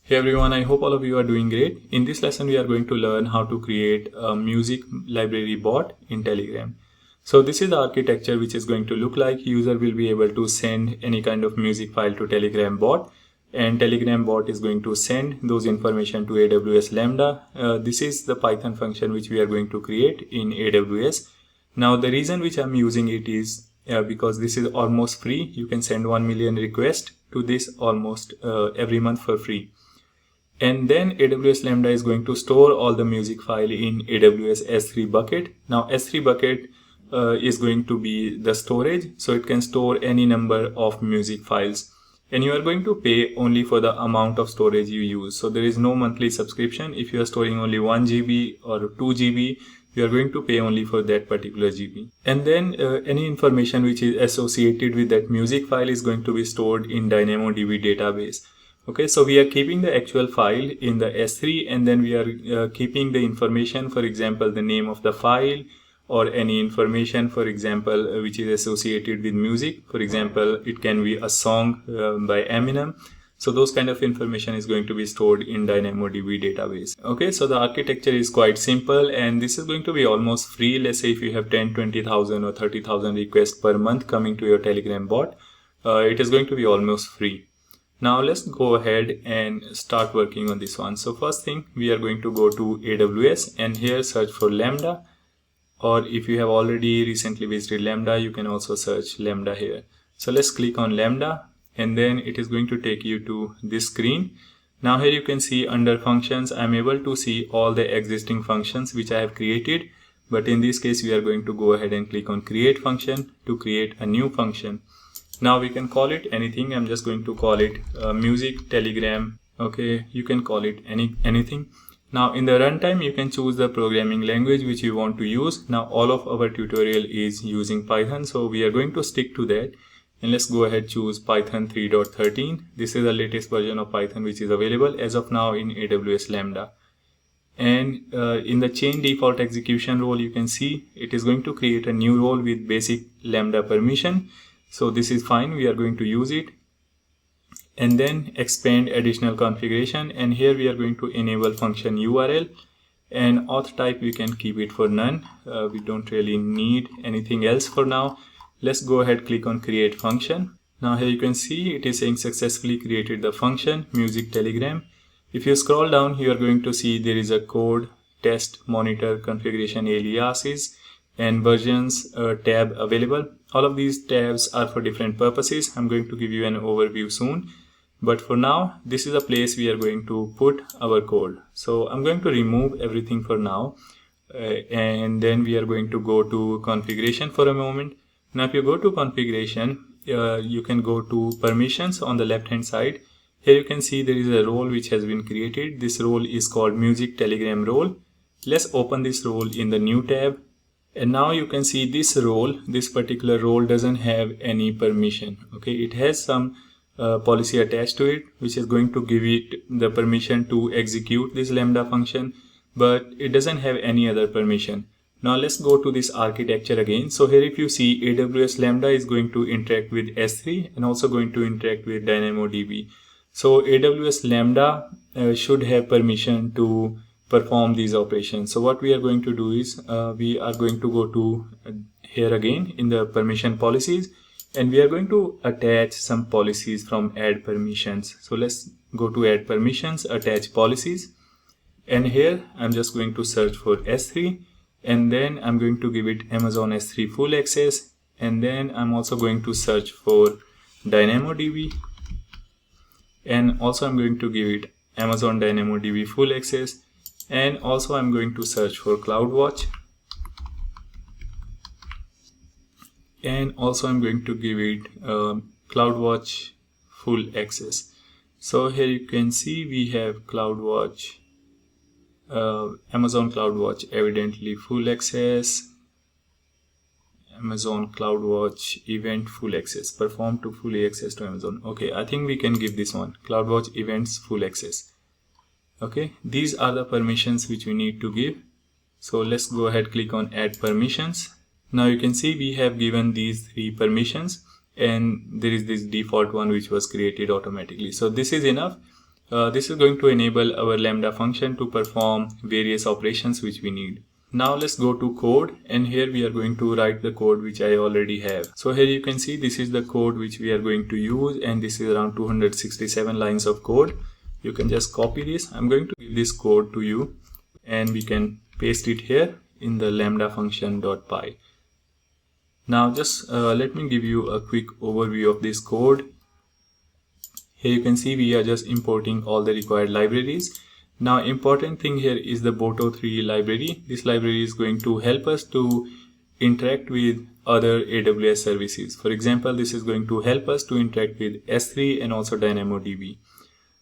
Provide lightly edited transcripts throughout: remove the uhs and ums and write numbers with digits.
Hey everyone, I hope all of you are doing great. In this lesson, we are going to learn how to create a music library bot in Telegram. So this is the architecture which is going to look like. User will be able to send any kind of music file to Telegram bot, and Telegram bot is going to send those information to AWS Lambda. This is the Python function which we are going to create in AWS. Now the reason which I'm using it is because this is almost free. You can send 1 million requests to this almost every month for free. And then AWS Lambda is going to store all the music file in AWS S3 Bucket. Now S3 Bucket is going to be the storage, so it can store any number of music files. And you are going to pay only for the amount of storage you use. So there is no monthly subscription. If you are storing only 1 GB or 2 GB, you are going to pay only for that particular GB. And then any information which is associated with that music file is going to be stored in DynamoDB database. Okay, so we are keeping the actual file in the S3, and then we are keeping the information, for example, the name of the file or any information, for example, which is associated with music. For example, it can be a song by Eminem. So those kind of information is going to be stored in DynamoDB database. Okay, so the architecture is quite simple, and this is going to be almost free. Let's say if you have 10, 20,000 or 30,000 requests per month coming to your Telegram bot, it is going to be almost free. Now let's go ahead and start working on this one. So first thing, we are going to go to AWS and here search for Lambda, or if you have already recently visited Lambda, you can also search Lambda here. So let's click on Lambda, and then it is going to take you to this screen. Now here you can see under functions, I'm able to see all the existing functions which I have created. But in this case, we are going to go ahead and click on create function to create a new function. Now we can call it anything. I'm just going to call it music telegram. Okay, you can call it anything. Now in the runtime, you can choose the programming language which you want to use. Now all of our tutorial is using Python, so we are going to stick to that. And let's go ahead, choose Python 3.13. This is the latest version of Python which is available as of now in AWS Lambda. And in the chain default execution role, you can see it is going to create a new role with basic Lambda permission. So this is fine, we are going to use it. And then expand additional configuration, and here we are going to enable function URL, and auth type we can keep it for none. We don't really need anything else for now. Let's go ahead, click on create function. Now here you can see it is saying successfully created the function music telegram. If you scroll down, you are going to see there is a code, test, monitor, configuration aliases, and versions tab available. All of these tabs are for different purposes. I'm going to give you an overview soon, but for now this is a place we are going to put our code. So I'm going to remove everything for now, and then we are going to go to configuration for a moment. Now if you go to configuration, you can go to permissions on the left hand side. Here you can see there is a role which has been created. This role is called music telegram role. Let's open this role in the new tab. And now you can see this role, this particular role doesn't have any permission. Okay, it has some policy attached to it, which is going to give it the permission to execute this Lambda function, but it doesn't have any other permission. Now let's go to this architecture again. So here if you see, AWS Lambda is going to interact with S3 and also going to interact with DynamoDB. So AWS Lambda should have permission to perform these operations. So what we are going to do is we are going to go to here again in the permission policies, and we are going to attach some policies from add permissions. So let's go to add permissions, attach policies, and here I'm just going to search for S3, and then I'm going to give it Amazon S3 full access, and then I'm also going to search for DynamoDB, and also I'm going to give it Amazon DynamoDB full access. And also I'm going to search for Cloudwatch, and also I'm going to give it Cloudwatch full access. So here you can see we have Cloudwatch, Amazon Cloudwatch evidently full access, Amazon Cloudwatch event full access, perform to fully access to Amazon. Okay, I think we can give this one Cloudwatch events full access. Okay, these are the permissions which we need to give. So let's go ahead, click on add permissions. Now you can see we have given these 3 permissions, and there is this default one which was created automatically. So this is enough. This is going to enable our Lambda function to perform various operations which we need. Now let's go to code, and here we are going to write the code which I already have. So here you can see this is the code which we are going to use, and this is around 267 lines of code. You can just copy this. I'm going to give this code to you, and we can paste it here in the lambda function.py. Now just let me give you a quick overview of this code. Here you can see we are just importing all the required libraries. Now important thing here is the Boto3 library. This library is going to help us to interact with other AWS services. For example, this is going to help us to interact with S3 and also DynamoDB.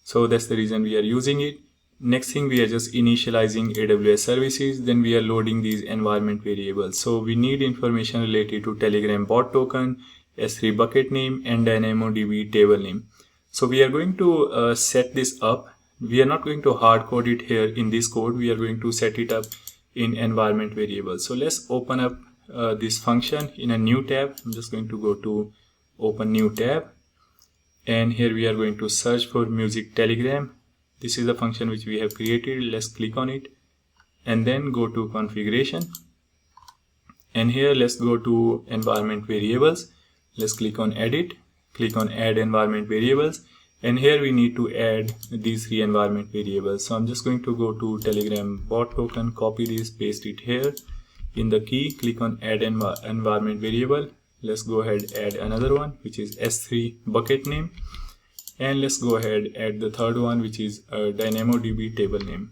So that's the reason we are using it. Next thing, we are just initializing AWS services. Then we are loading these environment variables. So we need information related to Telegram bot token, S3 bucket name, and DynamoDB table name. So we are going to set this up. We are not going to hard code it here in this code. We are going to set it up in environment variables. So let's open up this function in a new tab. I'm just going to go to open new tab, and here we are going to search for music telegram. This is the function which we have created. Let's click on it and then go to configuration, and here let's go to environment variables. Let's click on edit, click on add environment variables, and here we need to add these 3 environment variables. So I'm just going to go to Telegram bot token, copy this, paste it here in the key, click on add environment variable. Let's go ahead, add another one which is S3 bucket name, and let's go ahead, add the third one which is DynamoDB table name.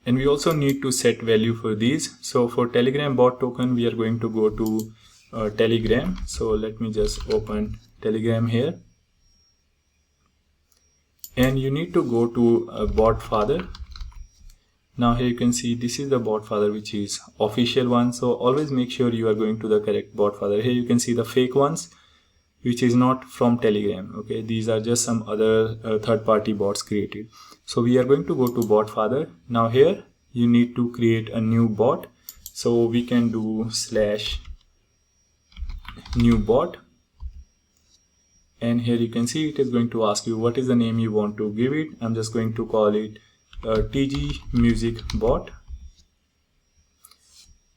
And we also need to set value for these. So for Telegram bot token, we are going to go to Telegram. So let me just open Telegram here, and you need to go to bot father. Now here you can see this is the bot father which is official one. So always make sure you are going to the correct bot father. Here you can see the fake ones which is not from Telegram. Okay, these are just some other third-party bots created. So we are going to go to bot father. Now here you need to create a new bot. So we can do /new bot, and here you can see it is going to ask you what is the name you want to give it. I'm just going to call it TG music bot,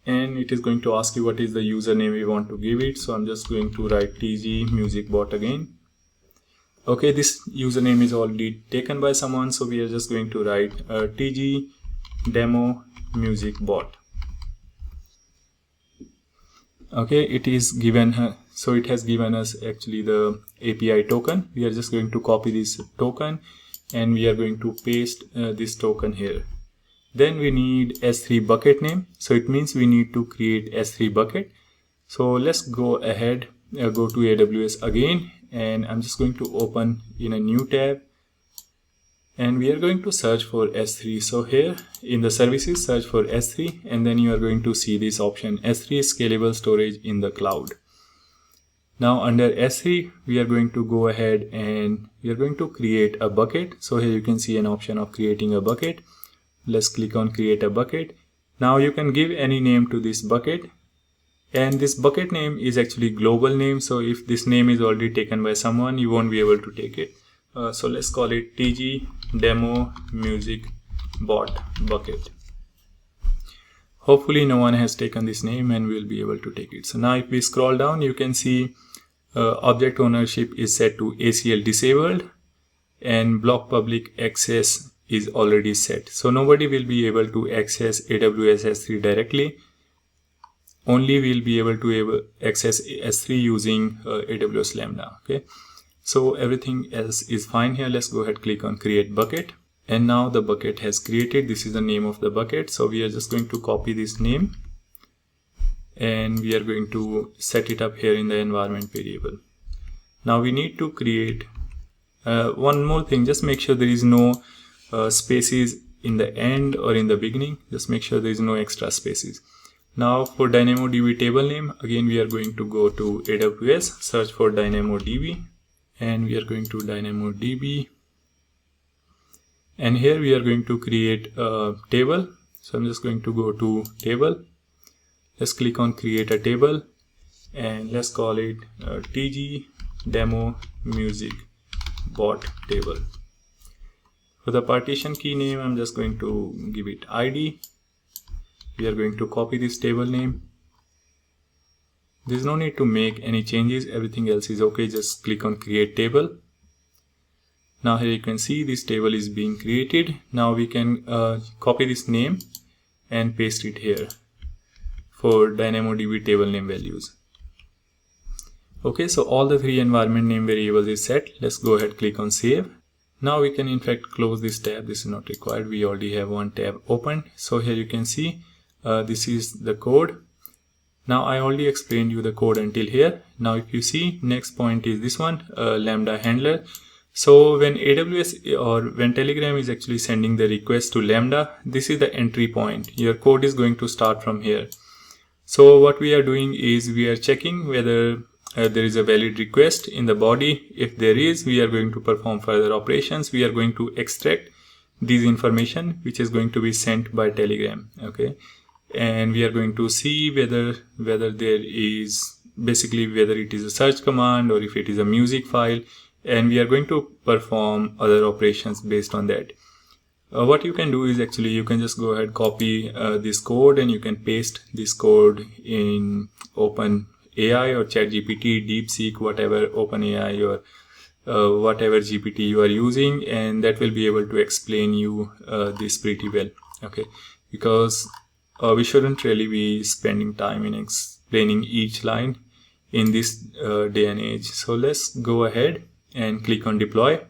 and it is going to ask you what is the username we want to give it. So I'm just going to write TG music bot again. Okay, this username is already taken by someone, so we are just going to write TG demo music bot. Okay, it is given, so it has given us actually the API token. We are just going to copy this token, and we are going to paste this token here. Then we need S3 bucket name. So it means we need to create S3 bucket. So let's go ahead, go to AWS again, and I'm just going to open in a new tab, and we are going to search for S3. So here in the services, search for S3, and then you are going to see this option, S3 scalable storage in the cloud. Now under S3, we are going to go ahead and we are going to create a bucket. So here you can see an option of creating a bucket. Let's click on create a bucket. Now you can give any name to this bucket, and this bucket name is actually global name. So if this name is already taken by someone, you won't be able to take it. So let's call it TG demo music bot bucket. Hopefully no one has taken this name and we'll be able to take it. So now if we scroll down, you can see object ownership is set to ACL disabled, and block public access is already set. So nobody will be able to access AWS S3 directly. Only we'll be able to access S3 using AWS Lambda. Okay, so everything else is fine here. Let's go ahead, click on create bucket, and now the bucket has created. This is the name of the bucket. So we are just going to copy this name, and we are going to set it up here in the environment variable. Now we need to create one more thing. Just make sure there is no spaces in the end or in the beginning. Just make sure there is no extra spaces. Now for DynamoDB table name, again we are going to go to AWS, search for DynamoDB, and we are going to DynamoDB, and here we are going to create a table. So I'm just going to go to table. Let's click on create a table, and let's call it TG demo music bot table. For the partition key name, I'm just going to give it ID. We are going to copy this table name. There's no need to make any changes, everything else is okay. Just click on create table. Now here you can see this table is being created. Now we can copy this name and paste it here for DynamoDB table name values. Okay, so all the three environment name variables is set. Let's go ahead, click on save. Now we can in fact close this tab. This is not required. We already have one tab open. So here you can see this is the code. Now I already explained you the code until here. Now if you see, next point is this one, Lambda handler. So when AWS or when Telegram is actually sending the request to Lambda, this is the entry point. Your code is going to start from here. So what we are doing is we are checking whether there is a valid request in the body. If there is, we are going to perform further operations. We are going to extract this information which is going to be sent by Telegram. Okay, and we are going to see whether there is basically whether it is a search command or if it is a music file, and we are going to perform other operations based on that. What you can do is actually you can just go ahead, copy this code, and you can paste this code in OpenAI or ChatGPT, DeepSeek, whatever OpenAI or whatever GPT you are using, and that will be able to explain you this pretty well. Okay, because we shouldn't really be spending time in explaining each line in this day and age. So let's go ahead and click on deploy.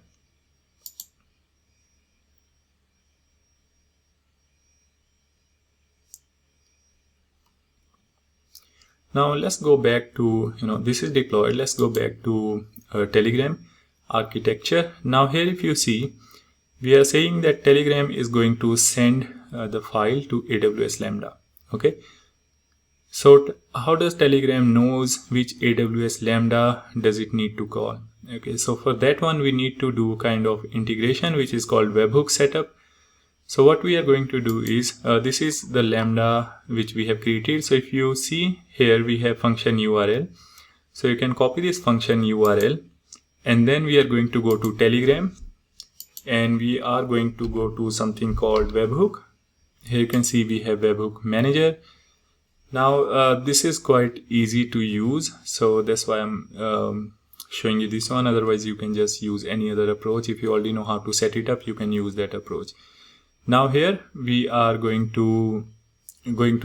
Now let's go back to, this is deployed. Let's go back to Telegram architecture. Now here if you see, we are saying that Telegram is going to send the file to AWS Lambda. Okay, so how does Telegram knows which AWS Lambda does it need to call? Okay, so for that one we need to do kind of integration which is called Webhook setup. So what we are going to do is this is the Lambda which we have created. So if you see here we have function URL. So you can copy this function URL, and then we are going to go to Telegram, and we are going to go to something called Webhook. Here you can see we have Webhook manager. Now this is quite easy to use, so that's why I'm showing you this one. Otherwise you can just use any other approach. If you already know how to set it up, you can use that approach. Now here we are going to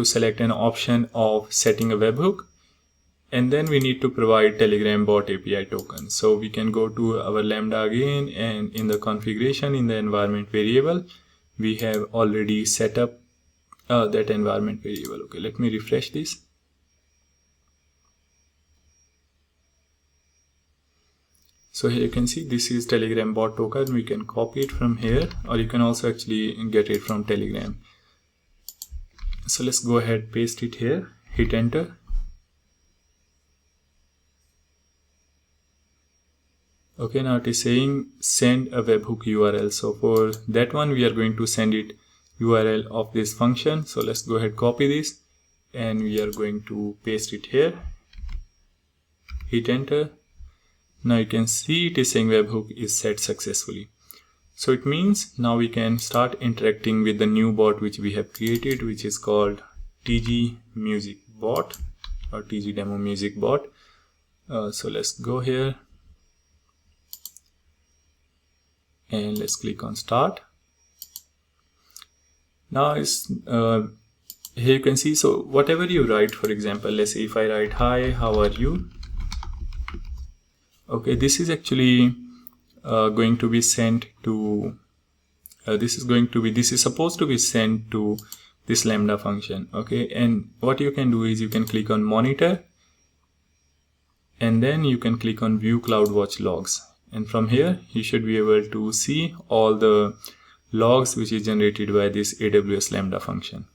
select an option of setting a webhook, and then we need to provide Telegram bot API token. So we can go to our Lambda again, and in the configuration in the environment variable we have already set up that environment variable. Okay, let me refresh this. So here you can see this is Telegram bot token. We can copy it from here, or you can also actually get it from Telegram. So let's go ahead, paste it here, hit enter. Okay, now it is saying send a webhook URL. So for that one we are going to send it URL of this function. So let's go ahead, copy this, and we are going to paste it here, hit enter. Now you can see it is saying webhook is set successfully. So it means now we can start interacting with the new bot which we have created, which is called TG Music Bot or TG Demo Music Bot. So let's go here and let's click on start. Now it's here you can see, so whatever you write, for example, let's say if I write hi, how are you? Okay, this is actually going to be sent to this is supposed to be sent to this Lambda function. Okay, and what you can do is you can click on monitor, and then you can click on view Cloudwatch logs, and from here you should be able to see all the logs which is generated by this AWS Lambda function.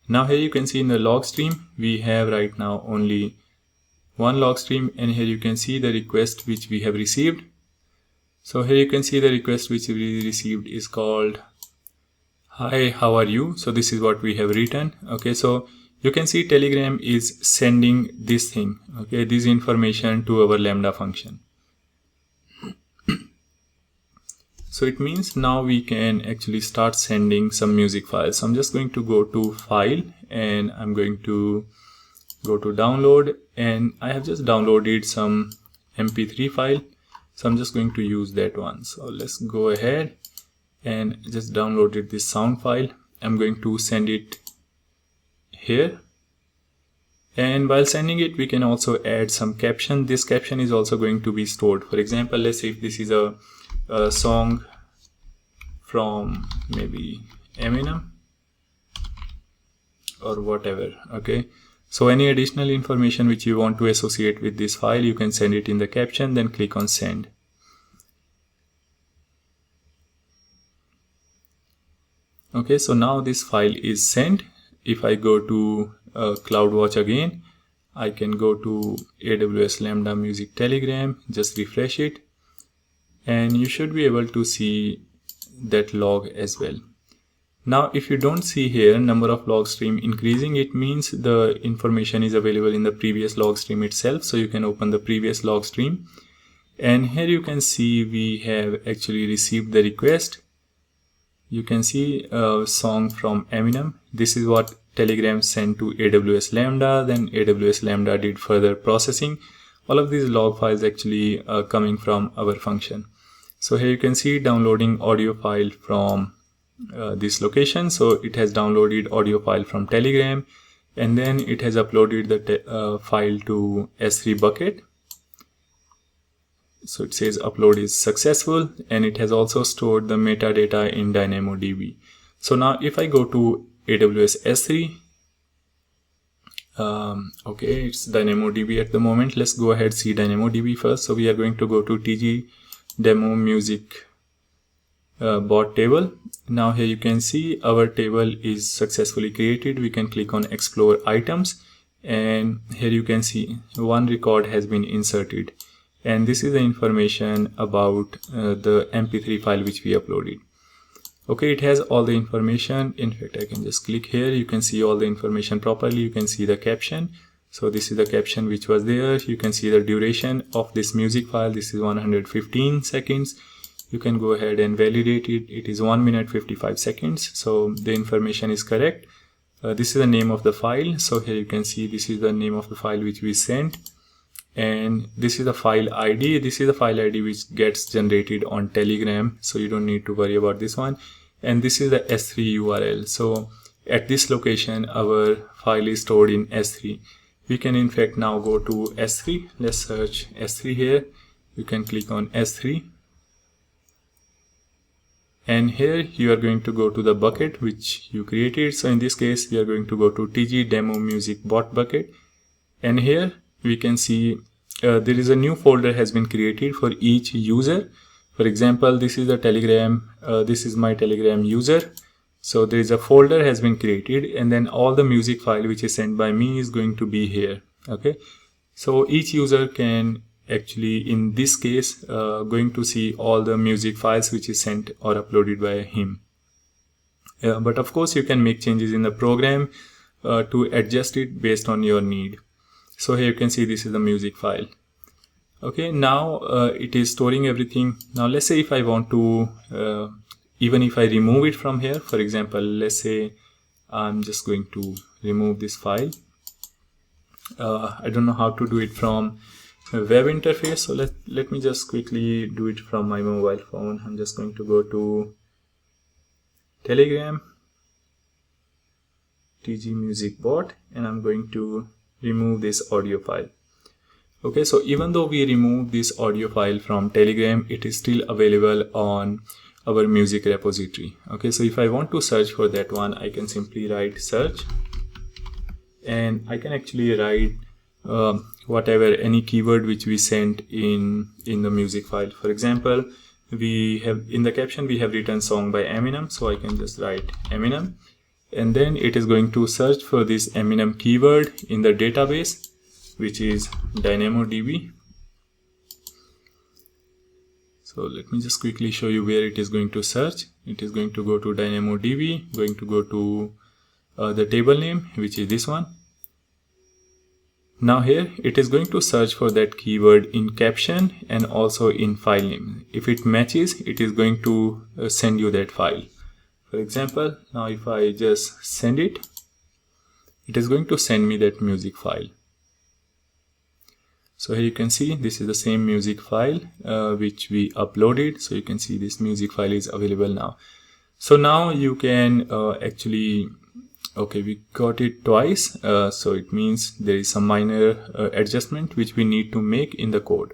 Now here you can see in the log stream we have right now only one log stream, and here you can see the request which we have received. So here you can see the request which we received is called hi, how are you? So this is what we have written. Okay, so you can see Telegram is sending this thing, okay, this information to our Lambda function. So it means now we can actually start sending some music files. So I'm just going to go to file and I'm going to go to download, and I have just downloaded some MP3 file. So I'm just going to use that one. So let's go ahead and just downloaded this sound file. I'm going to send it here. And while sending it, we can also add some caption. This caption is also going to be stored. For example, let's say if this is a song from maybe Eminem or whatever, okay. So any additional information which you want to associate with this file, you can send it in the caption, then click on send. Okay, so now this file is sent. If I go to Cloudwatch again, I can go to AWS Lambda Music Telegram, just refresh it, and you should be able to see that log as well. Now if you don't see here number of log stream increasing, it means the information is available in the previous log stream itself. So you can open the previous log stream, and here you can see we have actually received the request. You can see a song from Eminem. This is what Telegram sent to AWS Lambda, then AWS Lambda did further processing. All of these log files actually are coming from our function. So here you can see downloading audio file from this location. So it has downloaded audio file from Telegram, and then it has uploaded the file to S3 Bucket. So it says upload is successful, and it has also stored the metadata in DynamoDB. So now if I go to AWS S3, okay, it's DynamoDB at the moment. Let's go ahead see DynamoDB first. So we are going to go to TG demo music bot table. Now here you can see our table is successfully created. We can click on explore items, and here you can see one record has been inserted, and this is the information about the MP3 file which we uploaded. Okay, it has all the information. In fact, I can just click here. You can see all the information properly. You can see the caption. So this is the caption which was there. You can see the duration of this music file. This is 115 seconds. You can go ahead and validate it. It is 1 minute 55 seconds. So the information is correct. This is the name of the file. So here you can see this is the name of the file which we sent. And this is the file ID. This is the file ID which gets generated on Telegram. So you don't need to worry about this one. And this is the S3 URL. So at this location, our file is stored in S3. We can in fact now go to S3. Let's search S3 here. You can click on S3. And here you are going to go to the bucket which you created. So in this case, we are going to go to TG demo music bot bucket. And here we can see there is a new folder has been created for each user. For example, this is the Telegram. This is my Telegram user. So there is a folder has been created, and then all the music file which is sent by me is going to be here. Okay. So each user can actually, in this case, going to see all the music files which is sent or uploaded by him. But of course, you can make changes in the program to adjust it based on your need. So here you can see this is the music file. Okay, now it is storing everything. Now let's say if I want to, even if I remove it from here, for example, let's say I'm just going to remove this file. I don't know how to do it from a web interface. So let me just quickly do it from my mobile phone. I'm just going to go to Telegram, TG music bot, and I'm going to remove this audio file. Okay, so even though we remove this audio file from Telegram, it is still available on our music repository. Okay, so if I want to search for that one, I can simply write search, and I can actually write whatever, any keyword which we sent in the music file. For example, we have in the caption we have written song by Eminem, so I can just write Eminem, and then it is going to search for this Eminem keyword in the database, which is DynamoDB. So let me just quickly show you where it is going to search. It is going to go to DynamoDB, going to go to the table name, which is this one. Now here it is going to search for that keyword in caption and also in file name. If it matches, it is going to send you that file. For example, now if I just send it, it is going to send me that music file. So here you can see this is the same music file which we uploaded. So you can see this music file is available now. So now you can actually, okay, we got it twice. So it means there is some minor adjustment which we need to make in the code.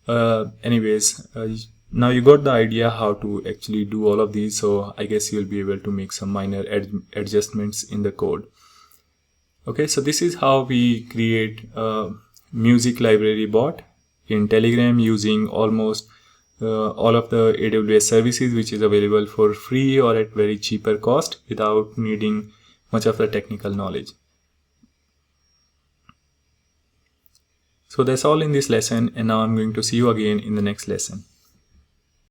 Now you got the idea how to actually do all of these. So I guess you'll be able to make some minor adjustments in the code. Okay, so this is how we create a music library bot in Telegram using almost all of the AWS services which is available for free or at very cheaper cost without needing much of the technical knowledge. So that's all in this lesson, and now I'm going to see you again in the next lesson.